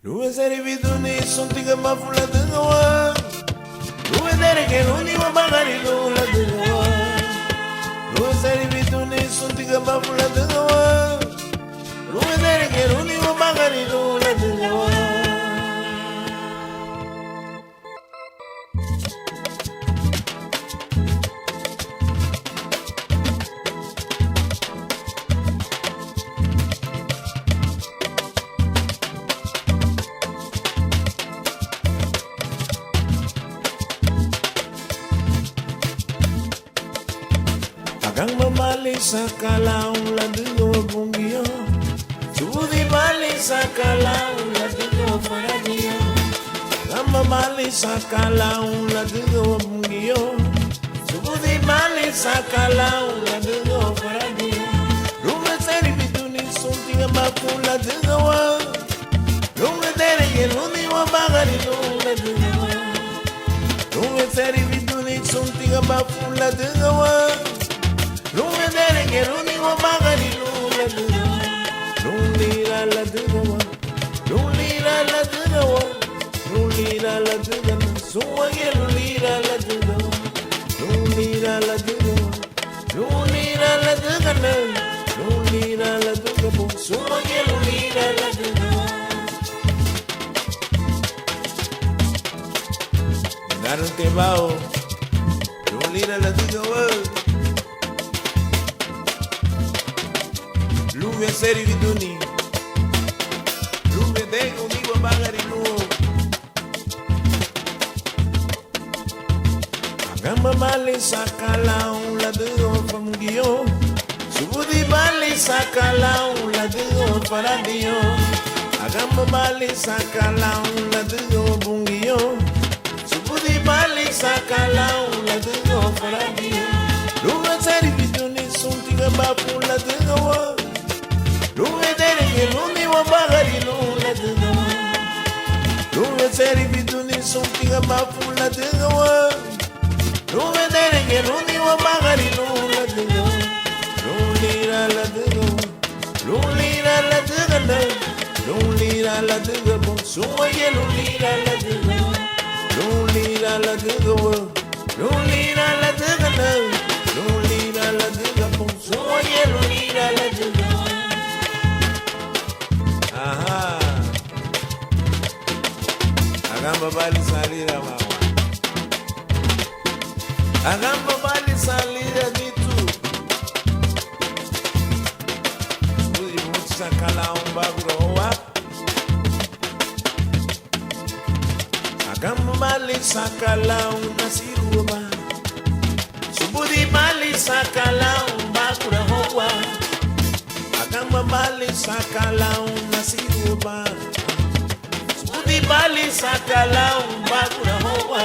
Due seri viduni son tiga mafula dengawa. Due dere ke runi wa bagari lula dengawa. Due seri viduni son tiga mafula dengawa. Due dere ke runi wa bagari lula dengawa. Agang mamali sa kalaong ladugo bungyo. Subudi bali sa kalaong ladugo paradio. Agang mamali sa kalaong ladugo bungyo. Subudi bali sa kalaong ladugo paradio. Runga seri bituni sunti nga mapula dugawa. Runga dere geluni wa bagari lula dugawa. Runga seri bituni sunti nga mapula dugawa. Lunga dere ke runi wa bagari lula dugawa. Lulira la dugawa. Lulira la dugawa. Lulira la dugawa. Suwa ke lulira la dugawa. Lulira la dugawa. Lulira la dugawa. Lulira la dugawa. Suwa ke lulira la dugawa. Garante bao. Lulira la dugawa. Luve seri viduni. Luve dego miwa bagari nuo. Agamba bali sakala un la dego famugio. Subudi bali sakala un la dego paradio. Agamba bali sakala un la dego bungio. Subudi bali sakala un la dego paradio. Luve seri viduni suntiga bapu la dego. Lunga dere ke runi wa bagari lula dugawa. Lunga seri viduni suntiga mafula dugawa. Lunga dere ke runi wa bagari lula dugawa. Lulira la dugawa. Lulira la dugawa. Lulira la dugawa. Suwa ye lulira la dugawa. Lulira la dugawa. Lulira la dugawa. Lulira la dugawa. Suwa ye lulira la dugawa. Aha. Agamba bali salira mama. Agamba bali salira ditu. Udi mutsa kala umbagro wa. Agamba bali sakala unasiruba. Subudi bali sakala umbagro wa. Agamba bali sakala unasiruba. Subudi bali sakala umbagura hoa.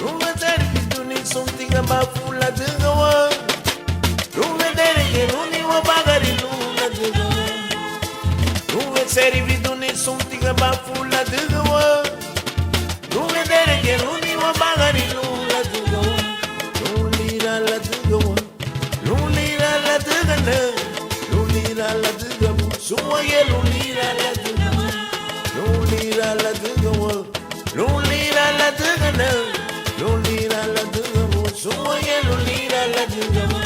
Runga dere bituni something mafula dugawa. Runga dere ke runi wa bagari lula dugawa. Runga seri bituni something mafula dugawa. Runga dere ke runi wa bagari lula dugawa. Lulira la dugawa. Lulira la dugawa. Lulira la dugawa. Suwa ye lulira la dugawa. Lulira la dugawa. Lulira la dugawa. Lulira la dugawa. Suwa ye lulira la dugawa.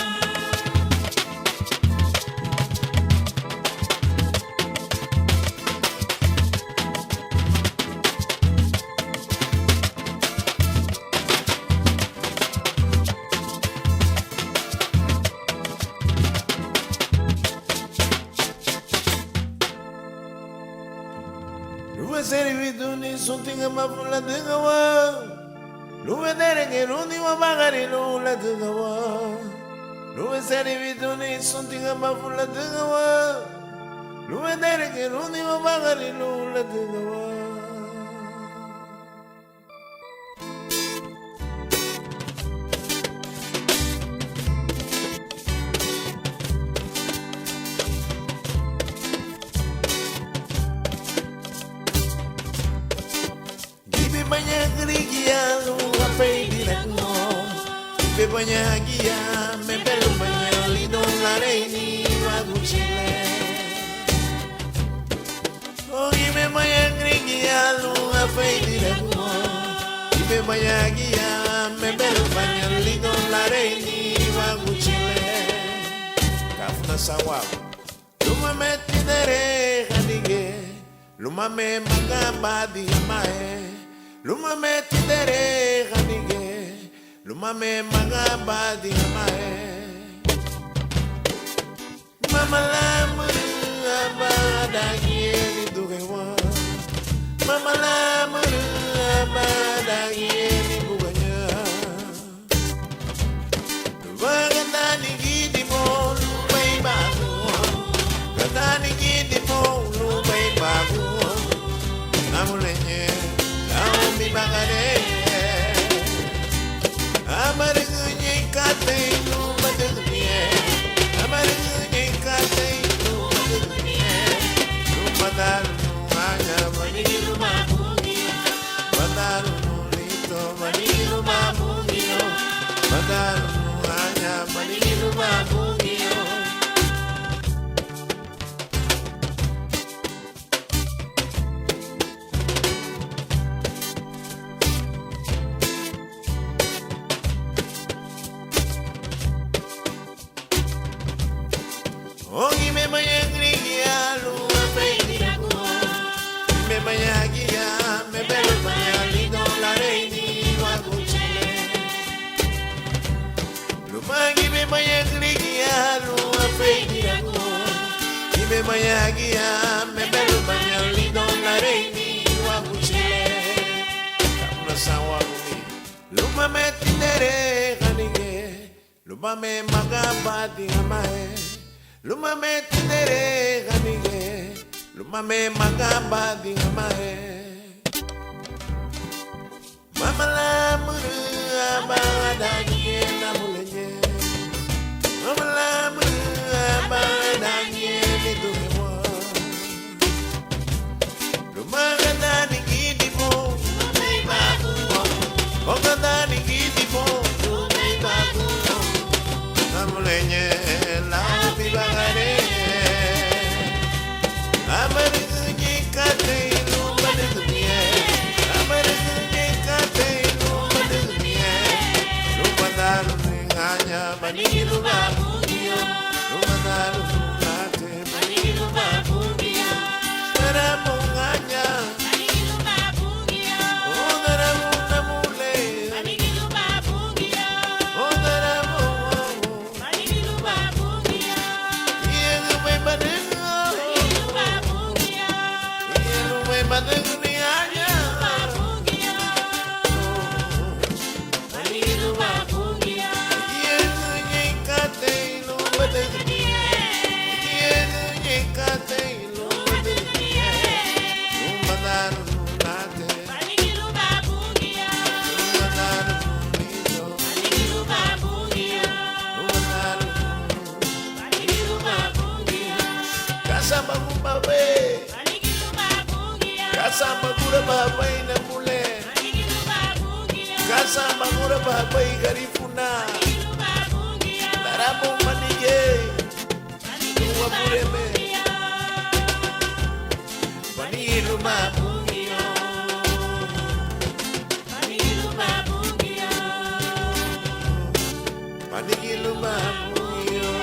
Luve seri viduni suntinga mafula dugawa. Luve dere ke runi wa bagari lula dugawa. Luve seri viduni suntinga mafula dugawa. Luve dere ke runi wa bagari lula dugawa. Banyak rigia lu ngapain di rekno. Ibe banyak gia me pelo banyak lido lareni wagu chile. Oh ibe banyak lumayagia membelu banyalito lareni waguchile kafuna sawabu luma metidere hanige luma me magamba diamae luma metidere hanige luma me magamba diamae mama lamu abadagi dugewa mama lamu abadagi buganya wagandani gidi mo lumay bago gandani gidi mo lumay bago namulenye naumi bagare amarenye kate lumadugnie amarenye kate lumadugnie lumadalu anya manilu mabungio madalu nito manilu mabungio madalu anya manilu mabungio Ogi me mayangia lu apeira ko me mayangia me belo mayali don la reini wa guchile lu magi me mayangia lu apeira ko me mayangia me belo mayali don la reini wa guchile kamna sawa gumi lu mame tinere ganige lu mame magamba di amae luma me tinere ganige luma me magamba di amae mama la muru abada gie na mulenye mama la muru abada gie ni duhewa luma gandani gidi mo lumay bagu o gandani gidi mo lumay bagu na mulenye la bagare amarenye kate lumadugnie amarenye kate lumadugnie lumadalu nganya manilu babugio lumadalu nate manilu babugio era munganya manilu babugio odara munamule manilu babugio odara manilu babugio Kasama gura babai na mule Kasama gura babai garifuna Tarapo manige Tua pureme Panilu mabungio Panilu mabungio Panilu mabungio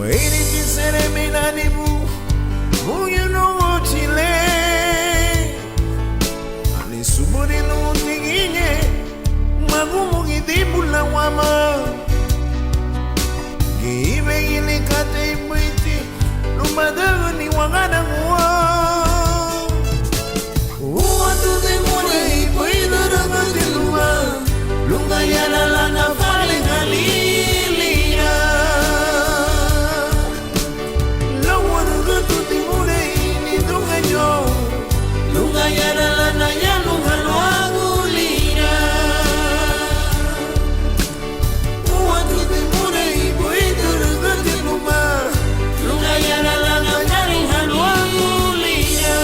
Ini kisere minanimu Muyunu chile Ani suburi nutinginye Magumu gidibula wama Giibe ili kate imwiti Lumadagu ni wangana nguwa Uwa tutemure ipo idaraga diluma Lunga yana lana fale galilira Lawa nuga tutemure ini dunga yo Lunga yana lana ya lunga luagu lira Uwa tutemure ipo idaraga diluma Lunga yana lana ya lunga luagu lira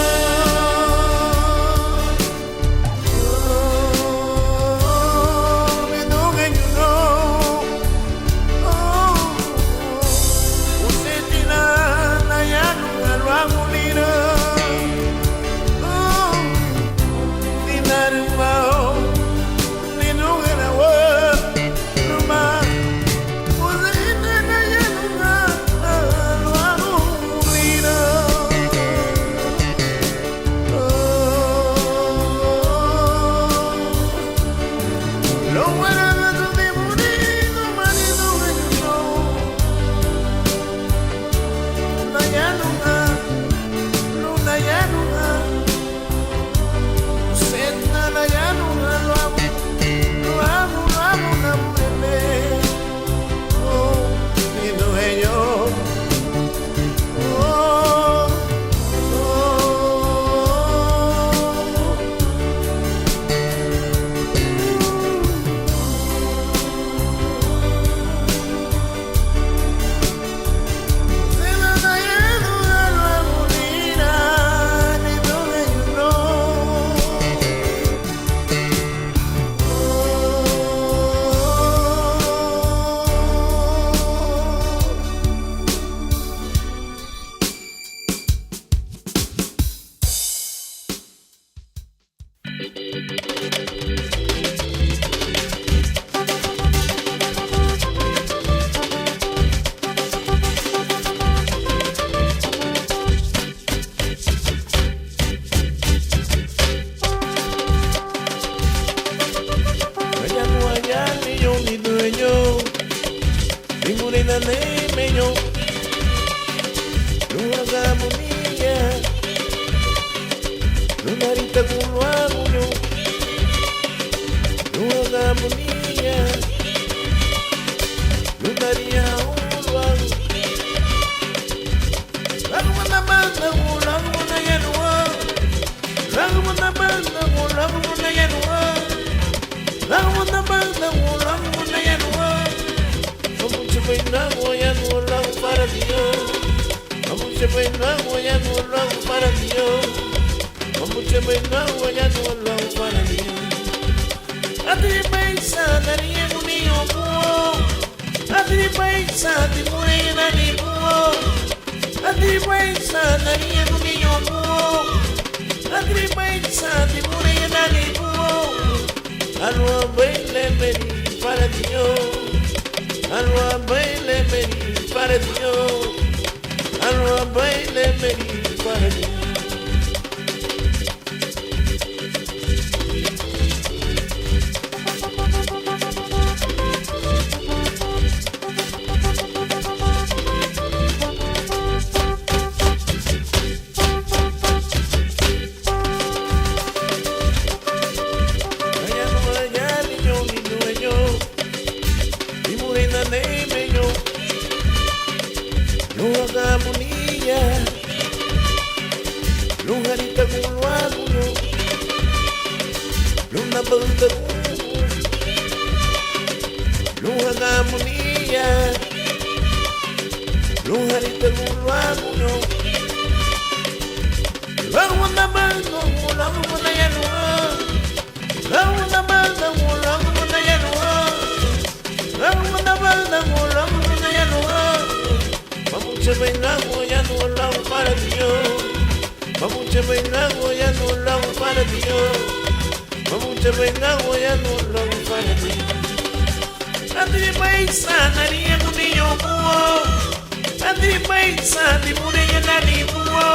paisa di mune ya nani buo.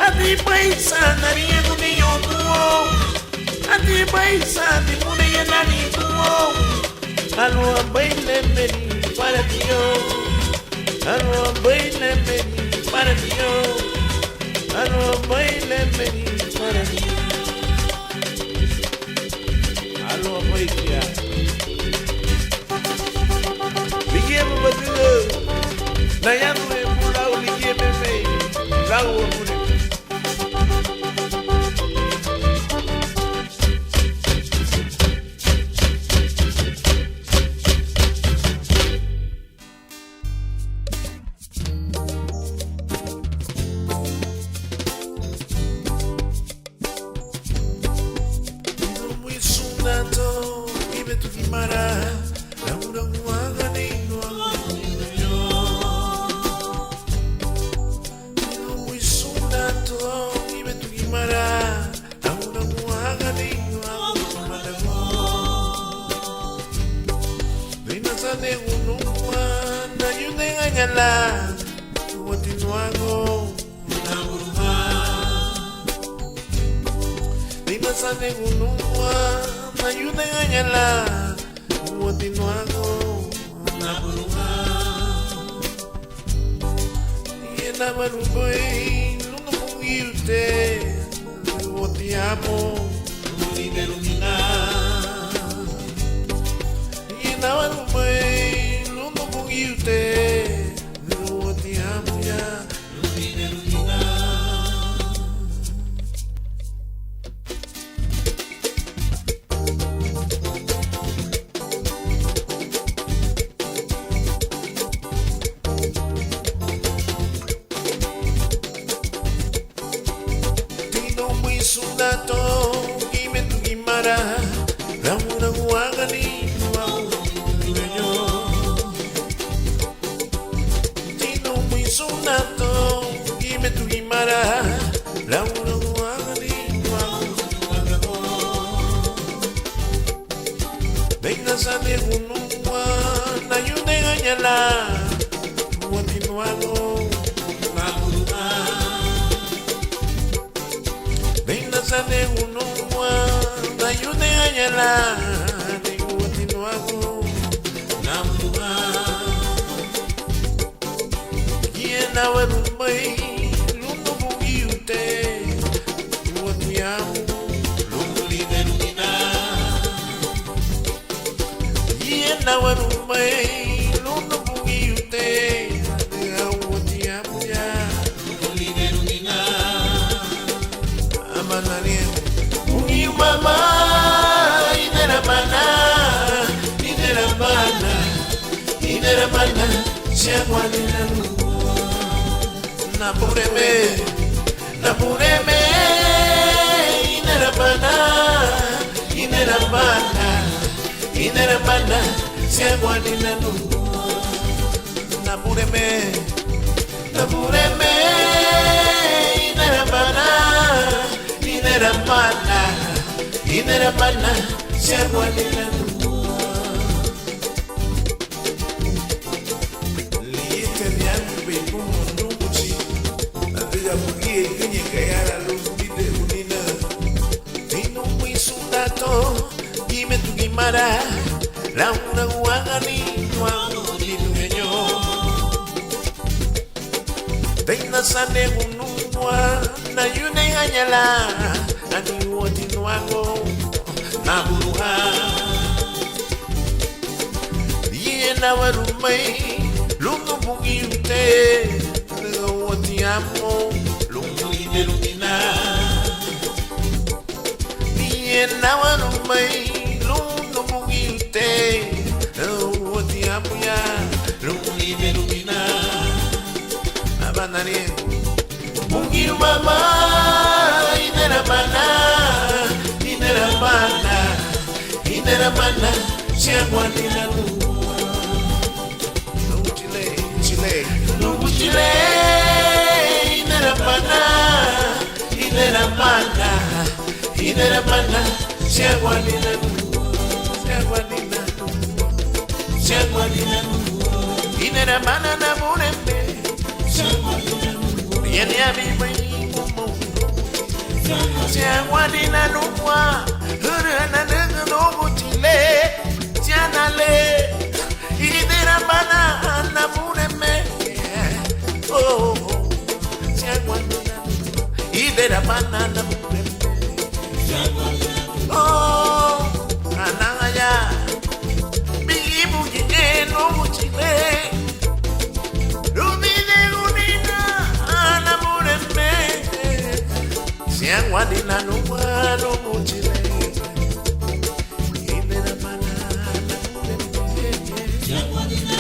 Ati paisa nari ya mune yo buo. Ati paisa di mune ya nani buo. Alua baile meni para Dios. Alua baile meni para Dios. Alua baile meni para Dios. Alua baile. Ligue mbadulu. Nayanu e mula ligue meme. Lago mune. Tiens wadina numwa hurana nugu chile tiens ale idera bana na mureme oh tiens wadina idera bana na mureme oh anaya bigibu gine nugu chile rubide unina na mureme tiens wadina numwa nugu chile idera bana na mureme tiens wadina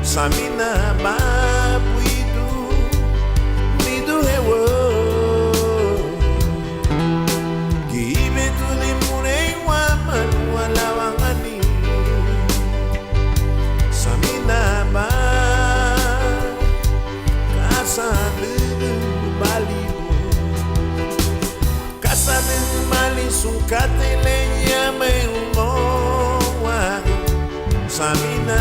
Samina babuidu midu hewo give to the mure wa manuala wangani Samina ba casa de balibu casa de mali sunkate le llame umo wa Samina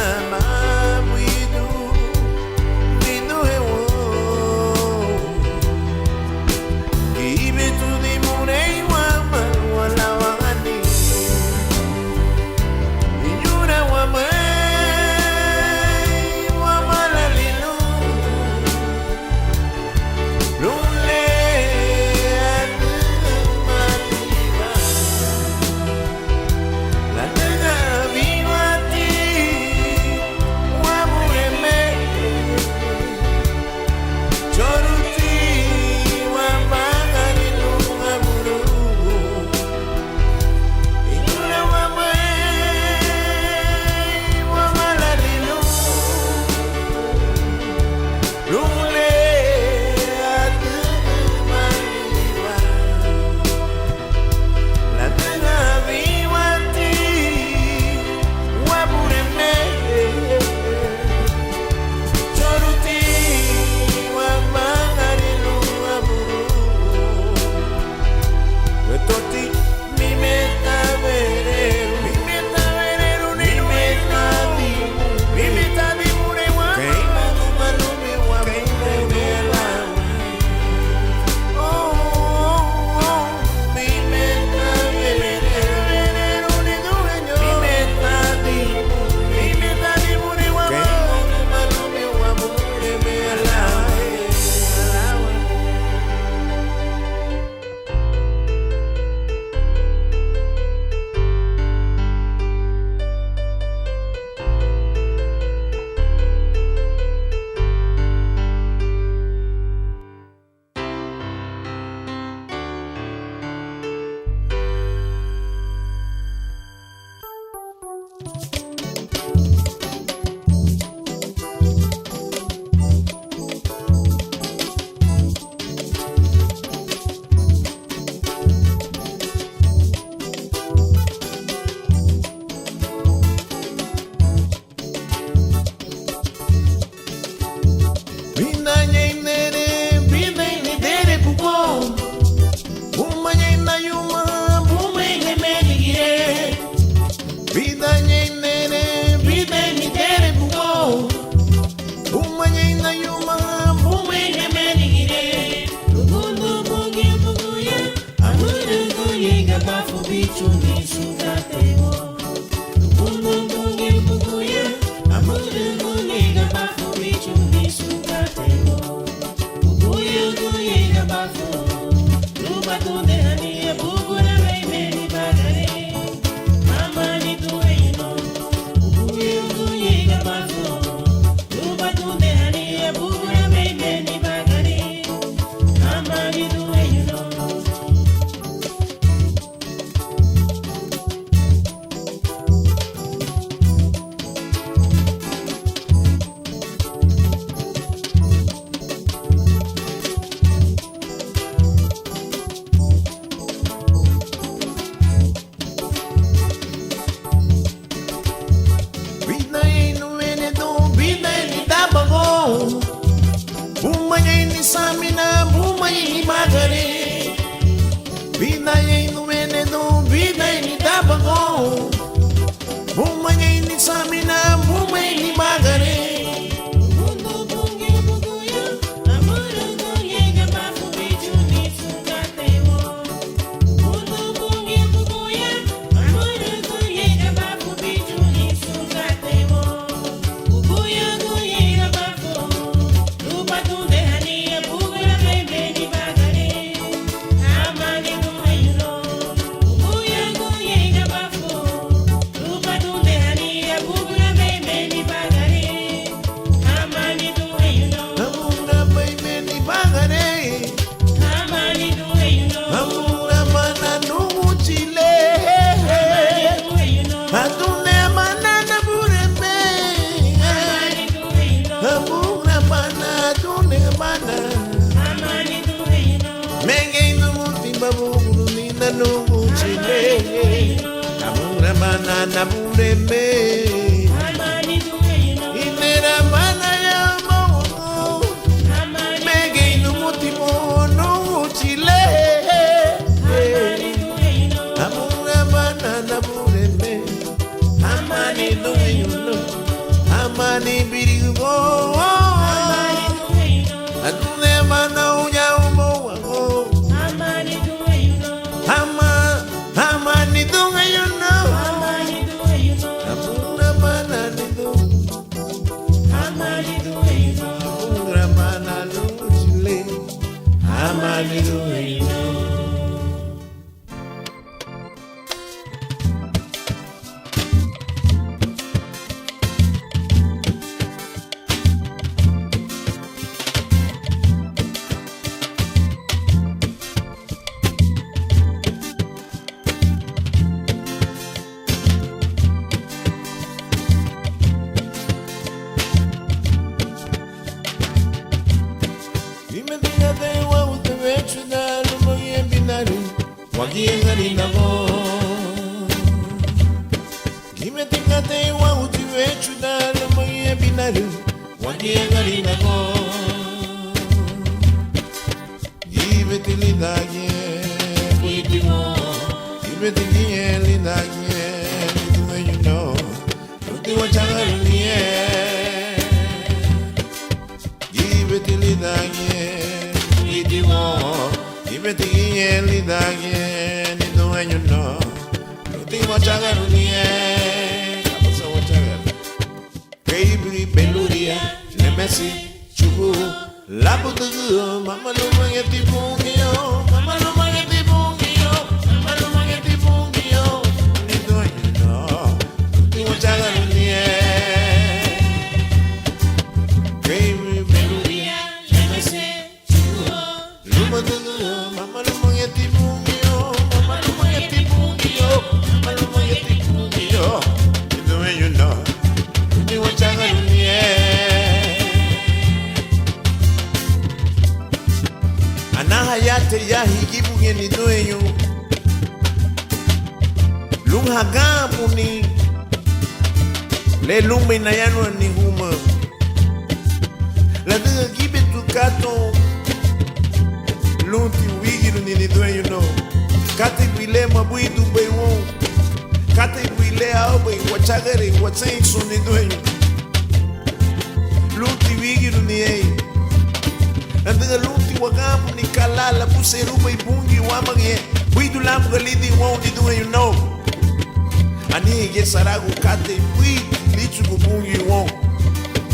Ani ge saragu kate pui lichu kubungi won.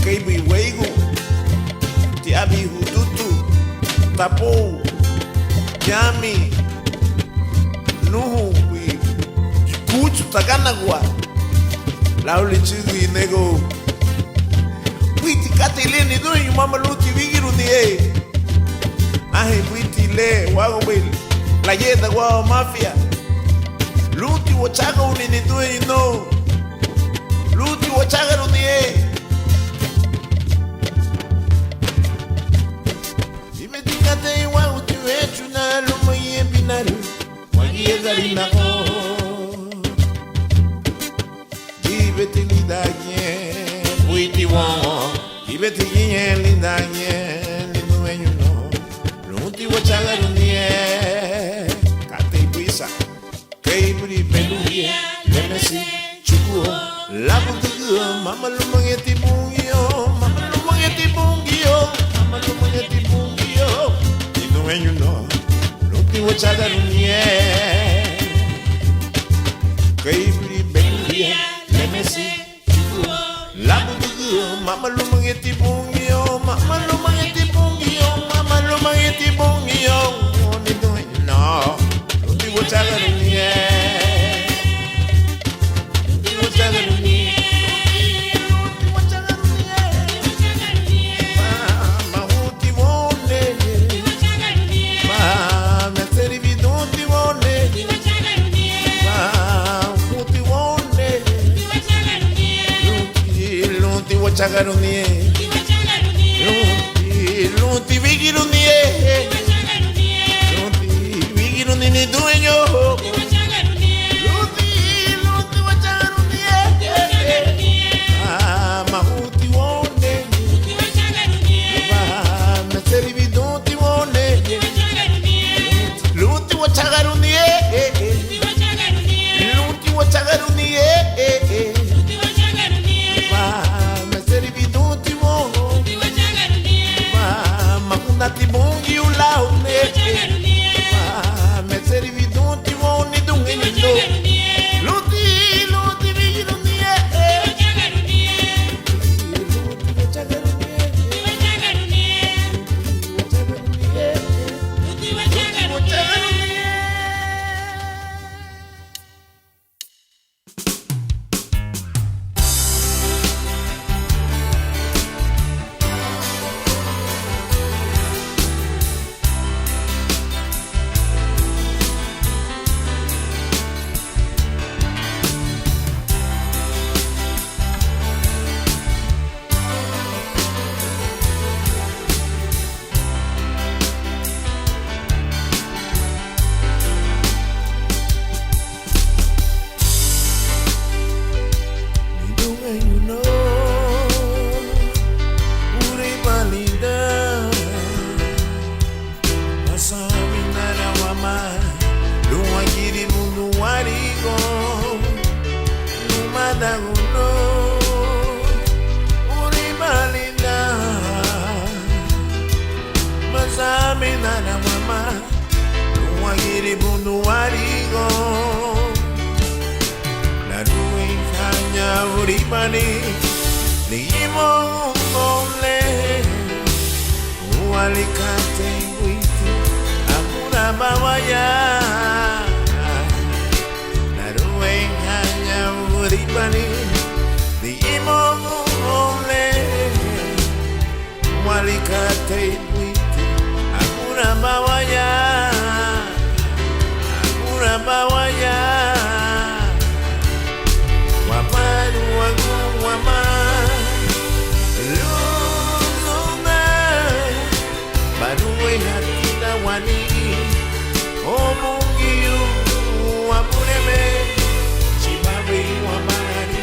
Keibi weigu. Ti abi hututu. Tapo. Yami. Nuhu wi. Kuchu taganagua. Lauli chizi nego. Witi kate le ni do yu mama luti vigiru ni e. Ahe witi le wago wili. La yeda wa mafia. Luti wo chaga uni ni do yu no. Luti wo chaga uni e. Dime tingate wa uti wechu na lumo ye binaru. Wagi ezari na o. Dibete ni da yen. Witi won. Dibete yen li da yen. Li no yu no. Luti wo chaga uni e. Kate puisa. Keibri peluye. Lemesi. Chukuo. Labutugo. Mama lumangeti bungio. Mama lumangeti bungio. Mama lumangeti bungio. Li no yu no. Luti wo chaga uni e. Keibri peluye. Lemesi. Chukuo. Labutugo. Mama lumangeti bungio. Mama lumangeti bungio. Mama lumangeti bungio. Li no yu no. Luti wo chaga uni e. Luti wo chaga uni e. Luti wo chaga uni e. Ma huti wone. Ma meseri viduti wone. Ma huti wone. Luti wo chaga uni e. Luti vigiru ni e. Luti vigiru ni ni dueño. Luti wo chaga uni e. Ma huti wone. Ma meseri viduti wone. Luti wo chaga uni e. Luti wo chaga uni e. Ma meseri viduti wone. Ma kunati bungi ulaune. Ma meseri viduti wone dungi no. Luti vigiru ni e. Luti wo chaga uni e. Luti wo chaga uni e. Alicante witi amuna bawaya naruenganya uribani di imongole Alicante witi amuna bawaya wapanu wangu wama Baruwe hatina wani Omungiyu Wamureme Chibawe wamari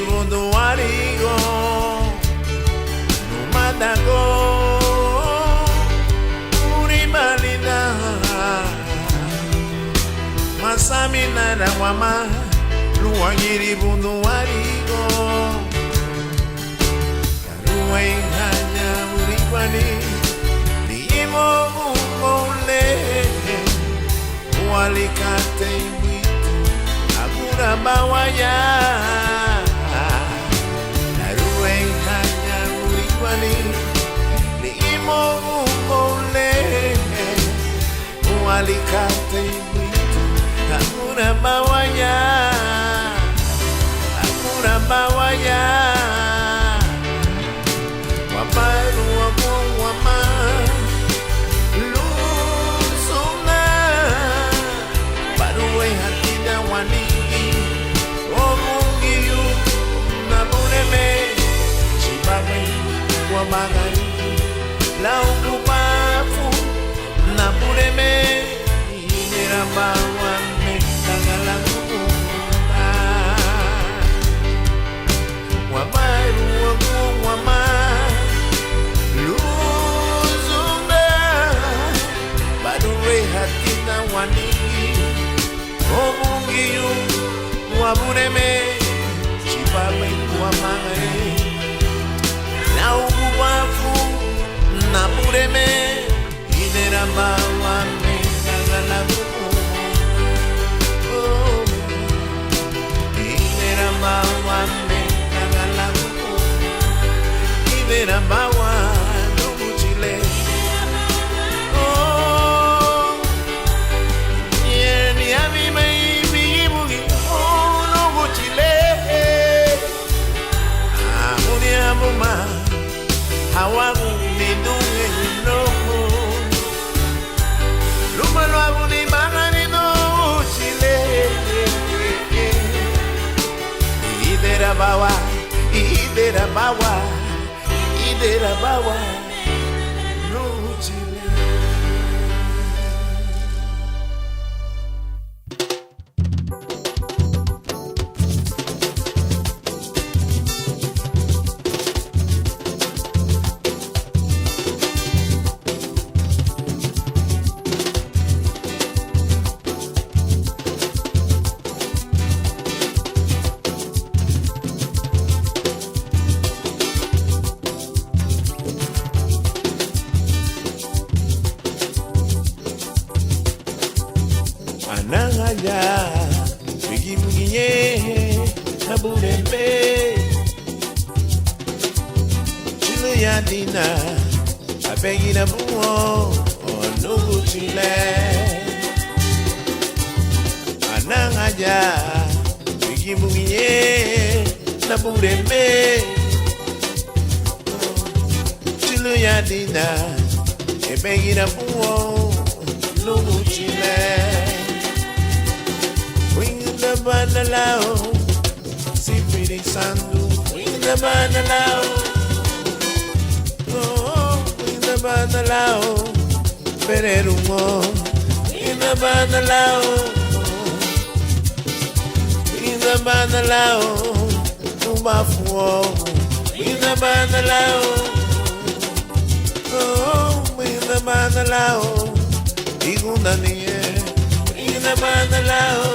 bundu warigo numadago urimalina masamina na wama luwangiri bundu warigo karuwainganya urikwani limo umole walikate mwitu agura bawaya naruwainganya urikwani limo umole walikate mwitu agura bawaya wabaru wama lusuna baruwe hatida wanigi omungiyu nabuneme chibabe wamagari laukupafu nabuneme inerabawane tangalangu wabaru wama luzunda baduwe hatina wanigi omungiyu wabuneme chibabe wamagae naukubafu nabuneme ineramba wame nagalagu ineramba wame Ibera bawa no chile oh ni ami mai bibugi oh no chile amuni amuma hawagu ni dunge no lumalo amuni mangani no chile Ibera bawa no chile Anangaya bigimugiye naburembe chile yadina abegira buo onugu chile Anangaya bigimugiye naburembe chile yadina abegira buo onugu chile Banalao, Sipiri Sandu, Winda Banalao, oh, Winda Banalao, Pererumo, Winda Banalao, Winda Banalao, Ubafuo, Winda Banalao, oh, Winda Banalao, Igunanie, Winda Banalao.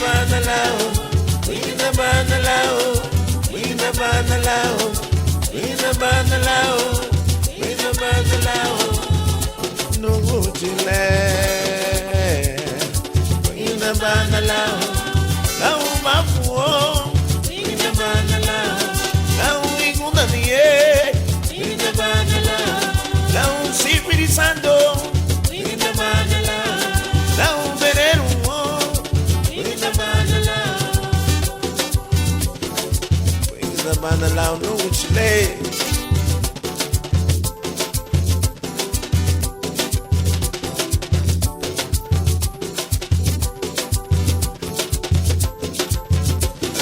Banalao, Winda Banalao, Winda Banalao, Winda Banalao, Winda Banalao, no chile, Winda Banalao, Lau Mafuo, Winda Banalao, Lau Igunda Nie, Winda Banalao, Lau Sipiri Sando, Winda Banalao, Lau Veneru. Banalao no chile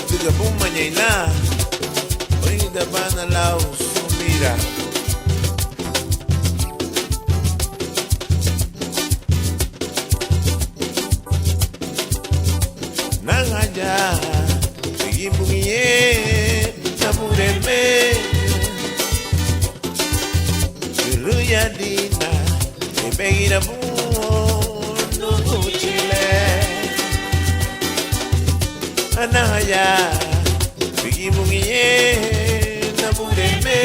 Tiga buma nyaina Winda Banalao sumira Nangaja Bigi bungiye me Ruya dina e begira bu no chile Anaya bigi mugiye na bureme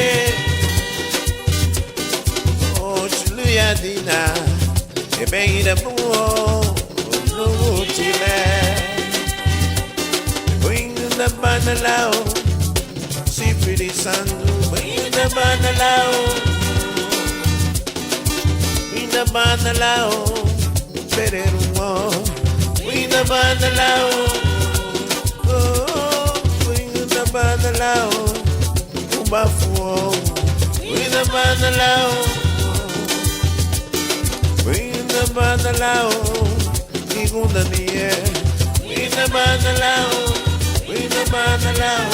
O chuluya dina e begira bu no chile Bring the banalao Si pretty sandu Bring the banalao Bring the banalao Pererumo Bring the banalao Oh Bring the banalao Ubafuo Bring the banalao Bring the banalao Igunda niye Bring the banalao Bring the banalao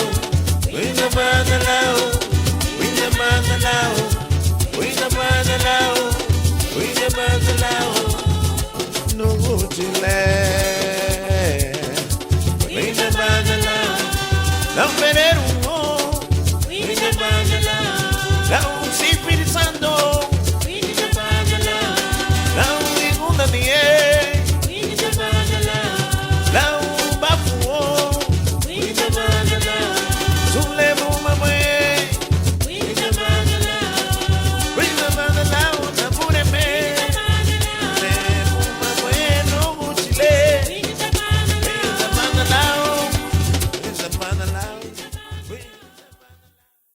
Bring the banalao Bring the banalao Bring the banalao Bring the banalao No chile Bring the banalao La pererumo Bring the banalao